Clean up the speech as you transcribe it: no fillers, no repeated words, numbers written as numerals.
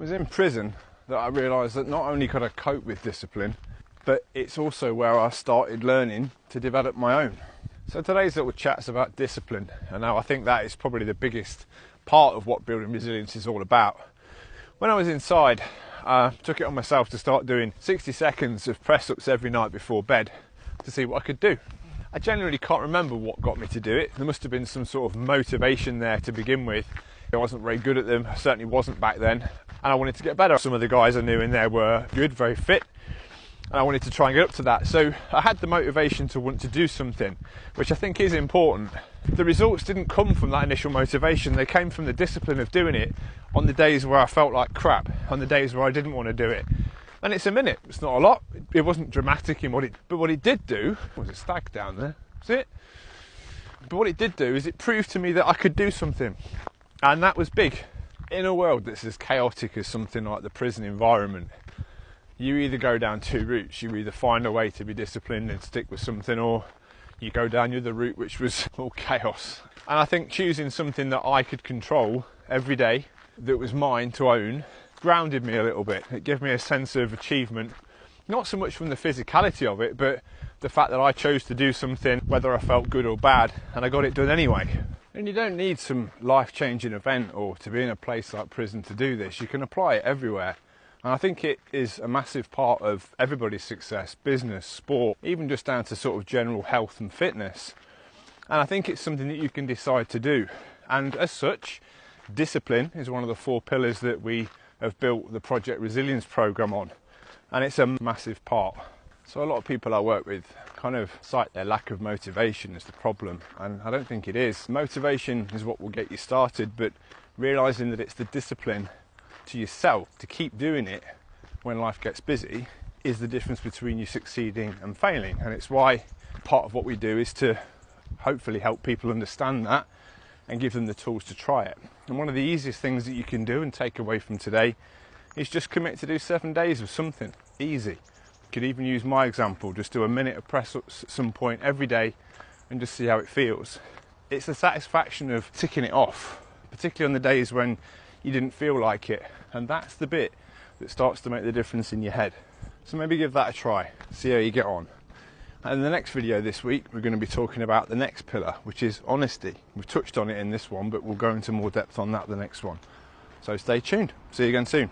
It was in prison that I realised that not only could I cope with discipline, but it's also where I started learning to develop my own. So today's little chat's about discipline, and now I think that is probably the biggest part of what building resilience is all about. When I was inside, I took it on myself to start doing 60 seconds of press-ups every night before bed to see what I could do. I genuinely can't remember what got me to do it. There must have been some sort of motivation there to begin with. I wasn't very good at them, I certainly wasn't back then, and I wanted to get better. Some of the guys I knew in there were good, very fit, and I wanted to try and get up to that. So I had the motivation to want to do something, which I think is important. The results didn't come from that initial motivation, they came from the discipline of doing it on the days where I felt like crap, on the days where I didn't want to do it. And it's a minute, it's not a lot, it wasn't dramatic in but what it did do, was a stag down there, see it? But what it did do is it proved to me that I could do something, and that was big. In a world that's as chaotic as something like the prison environment, you either go down two routes. You either find a way to be disciplined and stick with something, or you go down the other route, which was all chaos. And I think choosing something that I could control every day, that was mine to own, grounded me a little bit. It gave me a sense of achievement, not so much from the physicality of it, but the fact that I chose to do something, whether I felt good or bad, and I got it done anyway. And you don't need some life-changing event or to be in a place like prison to do this. You can apply it everywhere. And I think it is a massive part of everybody's success, business, sport, even just down to sort of general health and fitness. And I think it's something that you can decide to do. And as such, discipline is one of the 4 pillars that we have built the Project Resilience program on. And it's a massive part. So a lot of people I work with kind of cite their lack of motivation as the problem, and I don't think it is. Motivation is what will get you started, but realising that it's the discipline to yourself to keep doing it when life gets busy is the difference between you succeeding and failing. And it's why part of what we do is to hopefully help people understand that and give them the tools to try it. And one of the easiest things that you can do and take away from today is just commit to do 7 days of something easy. You could even use my example, just do a minute of press-ups at some point every day and just see how it feels. It's the satisfaction of ticking it off, particularly on the days when you didn't feel like it, and that's the bit that starts to make the difference in your head. So maybe give that a try, see how you get on. And in the next video this week, we're going to be talking about the next pillar, which is honesty. We've touched on it in this one, but we'll go into more depth on that the next one. So stay tuned. See you again soon.